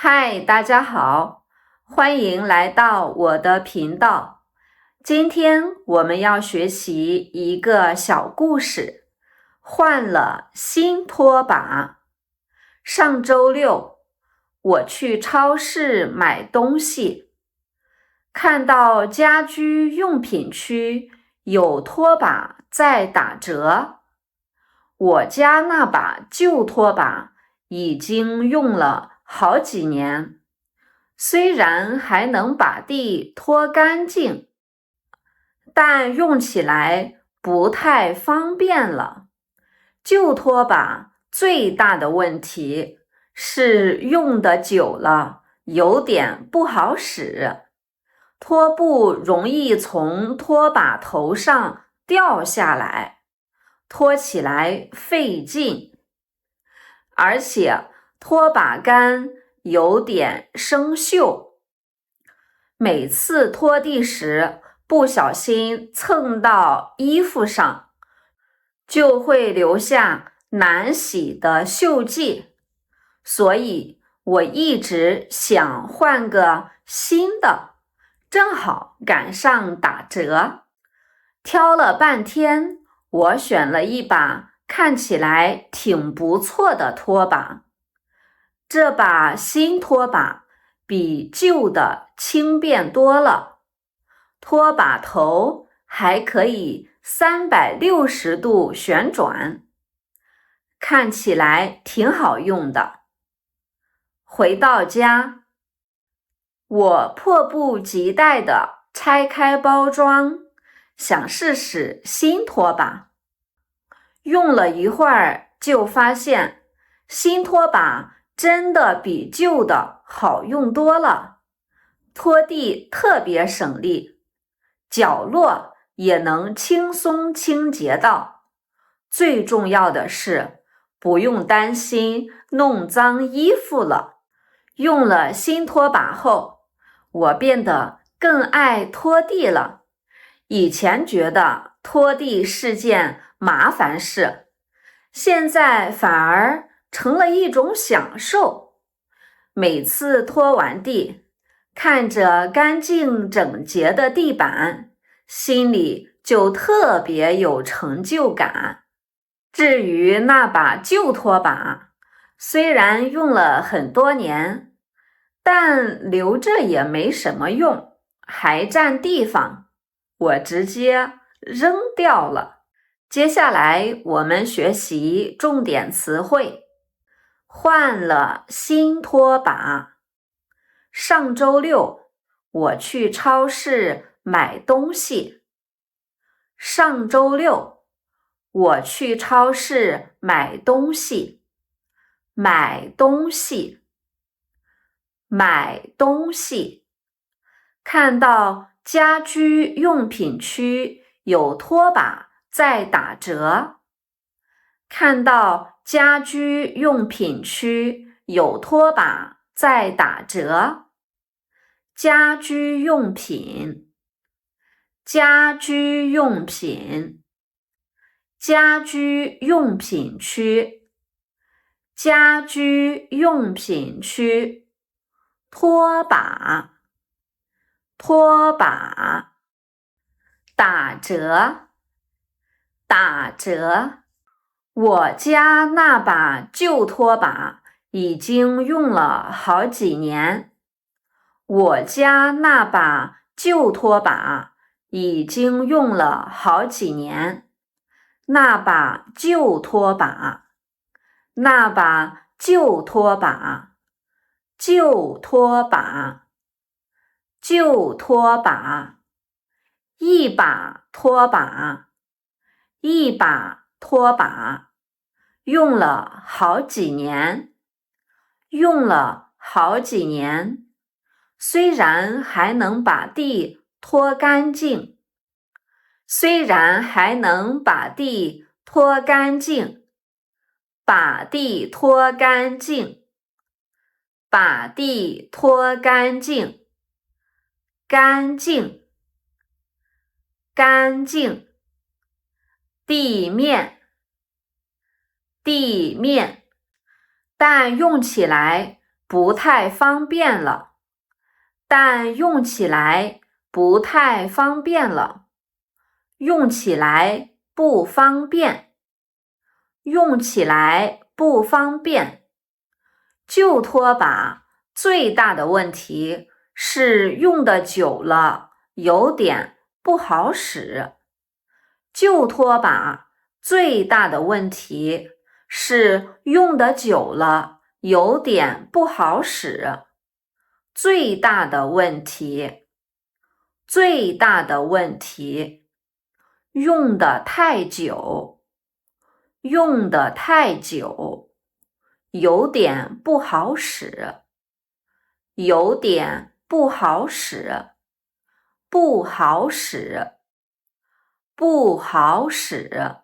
嗨，大家好，欢迎来到我的频道。今天我们要学习一个小故事，换了新拖把。上周六，我去超市买东西，看到家居用品区有拖把在打折。我家那把旧拖把已经用了好几年，虽然还能把地拖干净，但用起来不太方便了。旧拖把最大的问题是用得久了，有点不好使，拖布容易从拖把头上掉下来，拖起来费劲，而且拖把杆有点生锈，每次拖地时不小心蹭到衣服上，就会留下难洗的锈迹，所以我一直想换个新的，正好赶上打折。挑了半天，我选了一把看起来挺不错的拖把。这把新拖把比旧的轻便多了，拖把头还可以360度旋转，看起来挺好用的。回到家，我迫不及待地拆开包装，想试试新拖把。用了一会儿就发现，新拖把真的比旧的好用多了，拖地特别省力，角落也能轻松清洁到。最重要的是，不用担心弄脏衣服了。用了新拖把后，我变得更爱拖地了。以前觉得拖地是件麻烦事，现在反而成了一种享受。每次拖完地，看着干净整洁的地板，心里就特别有成就感。至于那把旧拖把，虽然用了很多年，但留着也没什么用，还占地方，我直接扔掉了。接下来我们学习重点词汇。换了新拖把。上周六，我去超市买东西。上周六，我去超市买东西。买东西，买东西。看到家居用品区有拖把在打折。看到家居用品区有拖把在打折。家居用品，家居用品，家居用品区，家居用品区，拖把，拖把，打折，打折。我家那把旧拖把已经用了好几年。我家那把旧拖把已经用了好几年。那把旧拖把，那把旧拖把，旧拖把，旧拖把。一把拖把，一把拖把。用了好几年，用了好几年，虽然还能把地拖干净，虽然还能把地拖干净，把地拖干净，把地拖干净，干净，干净。地面，地面，但用起来不太方便了，但用起来不太方便了，用起来不方便，用起来不方便。旧拖把最大的问题是用的久了，有点不好使。旧拖把最大的问题是用的久了，有点不好使。最大的问题，最大的问题，用的太久，用的太久，有点不好使，有点不好使，不好使，不好使。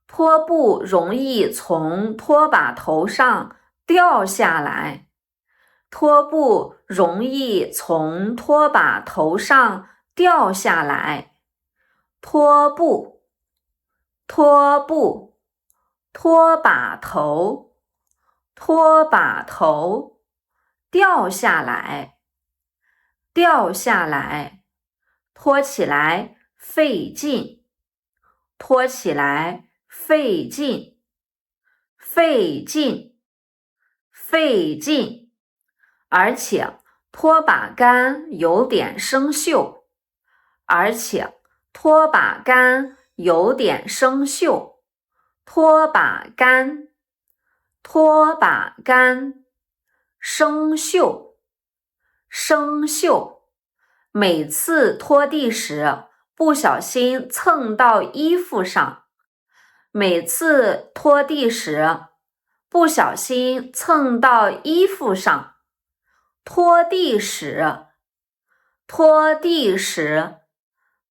拖布容易从拖把头上掉下来，拖布容易从拖把头上掉下来。拖布，拖布，拖把头，拖把头，掉下来，掉下来，拖起来费劲，拖起来费劲，费劲，费劲，而且拖把杆有点生锈，而且拖把杆有点生锈，拖把杆，拖把杆，生锈，生锈。每次拖地时不小心蹭到衣服上，每次拖地时不小心蹭到衣服上。拖地时，拖地时，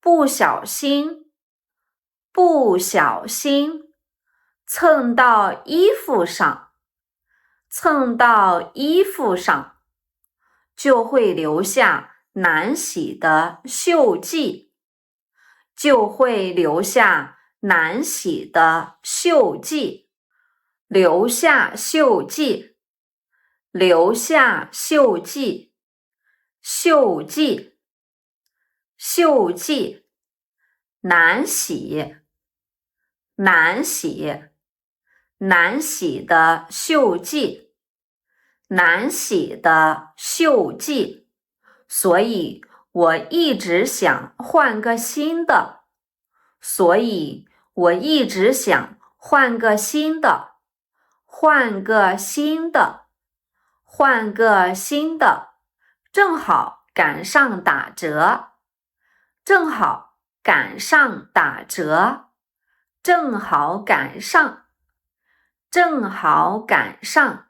不小心，不小心，蹭到衣服上，蹭到衣服上，就会留下难洗的锈迹，就会留下难洗的锈迹，留下锈迹，留下锈迹，锈迹，锈迹，难洗，难洗，难洗的锈迹，难洗的锈迹。所以我一直想换个新的，所以我一直想换个新的，换个新的，换个新的，正好赶上打折，正好赶上打折，正好赶上，正好赶上。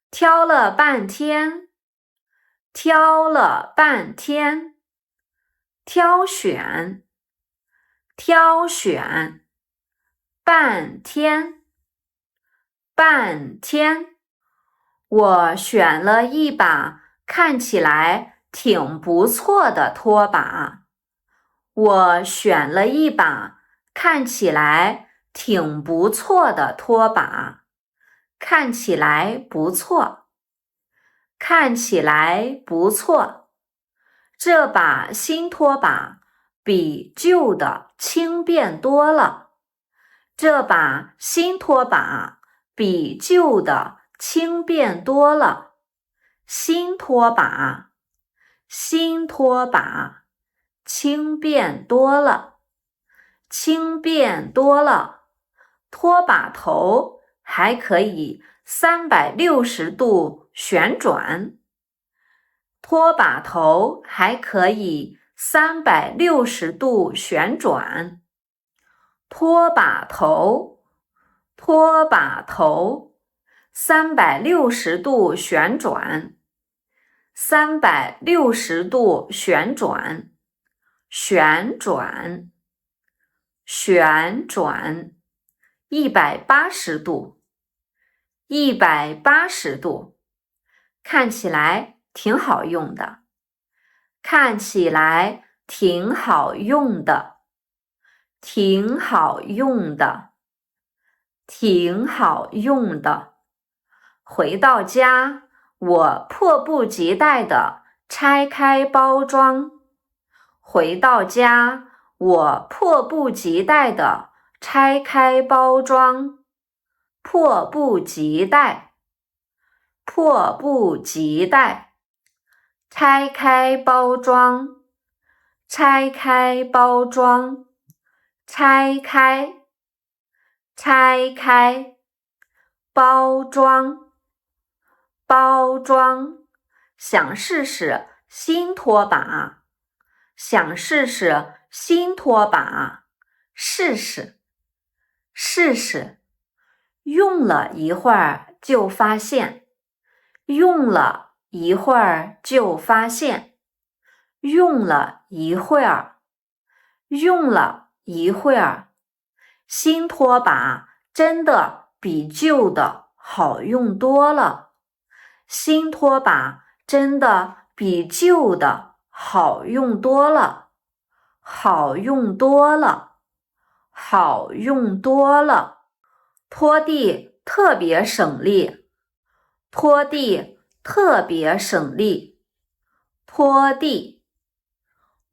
挑了半天，挑了半天，挑选，挑选，半天，半天。我选了一把看起来挺不错的拖把，我选了一把看起来挺不错的拖把，看起来不错，看起来不错。这把新拖把比旧的轻便多了，这把新拖把比旧的轻便多了。新拖把，新拖把，轻便多了，轻便多了。拖把头还可以360度旋转，拖把头还可以360度旋转。拖把头，拖把头，360度旋转，360度旋转，旋转，旋转，180度，180度。看起来挺好用的，看起来挺好用的，挺好用的，挺好用的。回到家，我迫不及待地拆开包装。回到家，我迫不及待地拆开包装。迫不及待，迫不及待，拆开包装，拆开包装，拆开，拆开，包装，包装，想试试新拖把，想试试新拖把，试试，试试，用了一会儿就发现，用了一会儿就发现，用了一会儿，用了一会儿，新拖把真的比旧的好用多了。新拖把真的比旧的好用多了，好用多了，好用多了。拖地特别省力，拖地特别省力，拖地，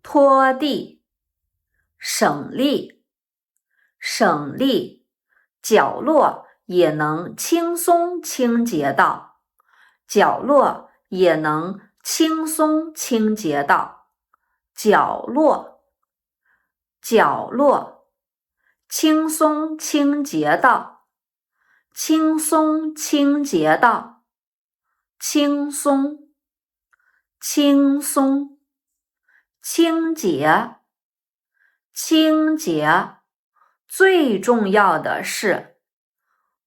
拖地，省力，省力，角落也能轻松清洁到，角落也能轻松清洁到，角落，角落，轻松清洁到，轻松清洁到，轻松，轻松，清洁，清洁，最重要的是，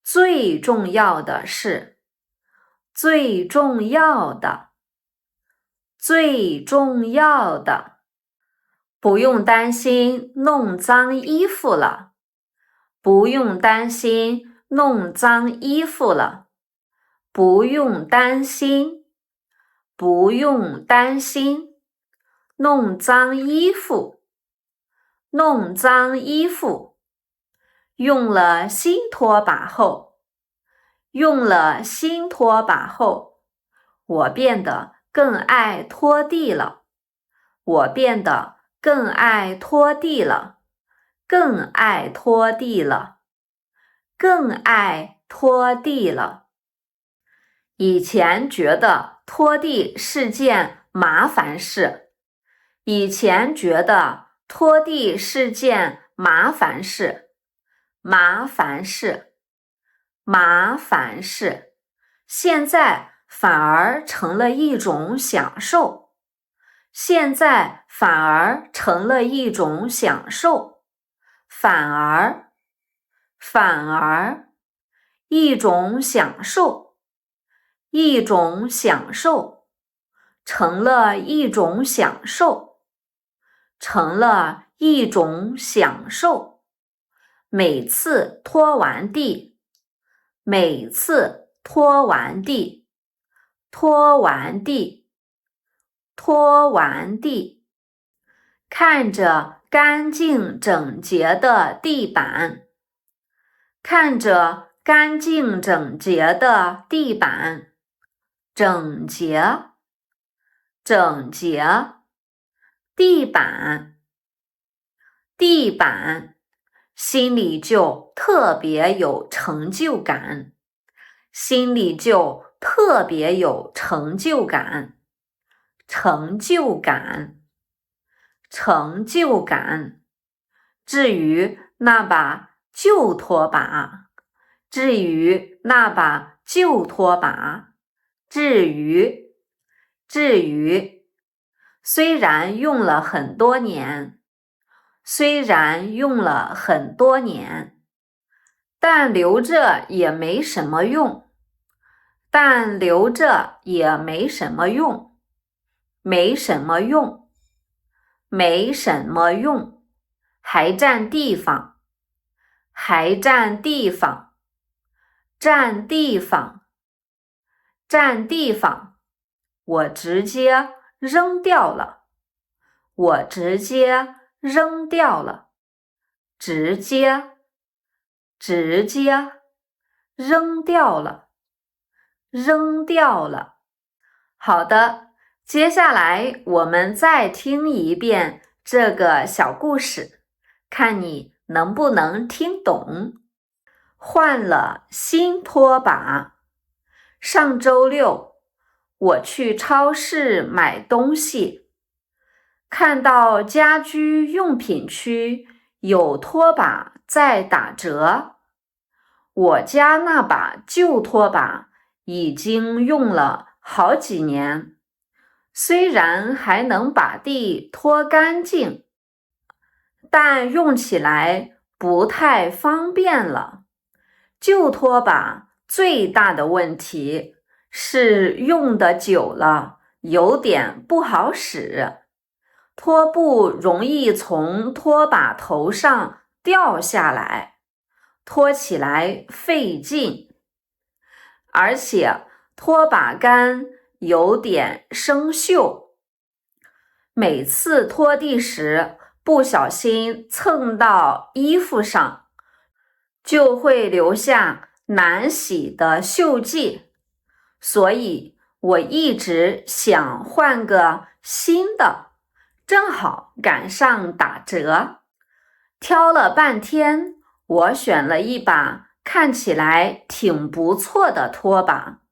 最重要的是，最重要的，最重要的，不用担心弄脏衣服了，不用担心弄脏衣服了，不用担心，不用担心，弄脏衣服，弄脏衣服。用了新拖把后，用了新拖把后，我变得更爱拖地了，我变得更爱拖地了，更爱拖地了，更爱拖地了。以前觉得拖地是件麻烦事，以前觉得拖地是件麻烦事，麻烦事，麻烦事，现在反而成了一种享受，现在反而成了一种享受，反而，反而，一种享受，一种享受，成了一种享受，成了一种享受。每次拖完地，每次拖完地，拖完地，拖完地，看着干净整洁的地板，看着干净整洁的地板，整洁，整洁，地板，地板，心里就特别有成就感，心里就特别有成就感，成就感，成就感。至于那把旧拖把，至于那把旧拖把，至于，至于，虽然用了很多年，虽然用了很多年，但留着也没什么用，但留着也没什么用，没什么用，没什么用，还占地方，还占地方，占地方，占地方，我直接扔掉了，我直接扔掉了，直接，直接，扔掉了，扔掉了。好的，接下来我们再听一遍这个小故事，看你能不能听懂。换了新拖把。上周六，我去超市买东西，看到家居用品区有拖把在打折。我家那把旧拖把已经用了好几年，虽然还能把地拖干净，但用起来不太方便了。旧拖把最大的问题是用得久了，有点不好使，拖布容易从拖把头上掉下来，拖起来费劲，而且拖把杆有点生锈，每次拖地时不小心蹭到衣服上，就会留下难洗的锈迹，所以我一直想换个新的，正好赶上打折。挑了半天，我选了一把看起来挺不错的拖把。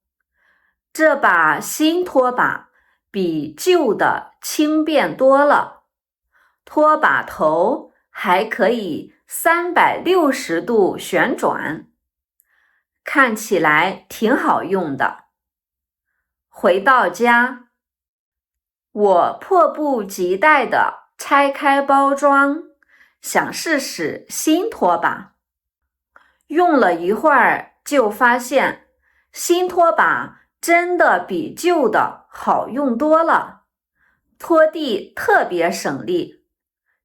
这把新拖把比旧的轻便多了，拖把头还可以360度旋转，看起来挺好用的。回到家，我迫不及待地拆开包装，想试试新拖把。用了一会儿就发现，新拖把真的比旧的好用多了，拖地特别省力，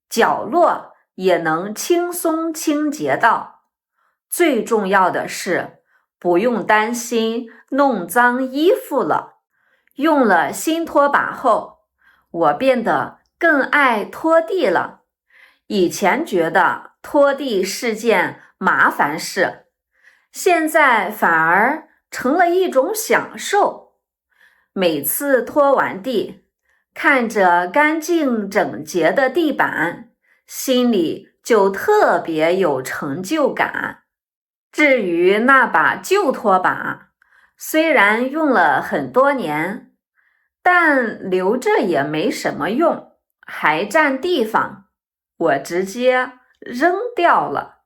角落也能轻松清洁到。最重要的是，不用担心弄脏衣服了。用了新拖把后，我变得更爱拖地了。以前觉得拖地是件麻烦事，现在反而成了一种享受。每次拖完地，看着干净整洁的地板，心里就特别有成就感。至于那把旧拖把，虽然用了很多年，但留着也没什么用，还占地方，我直接扔掉了。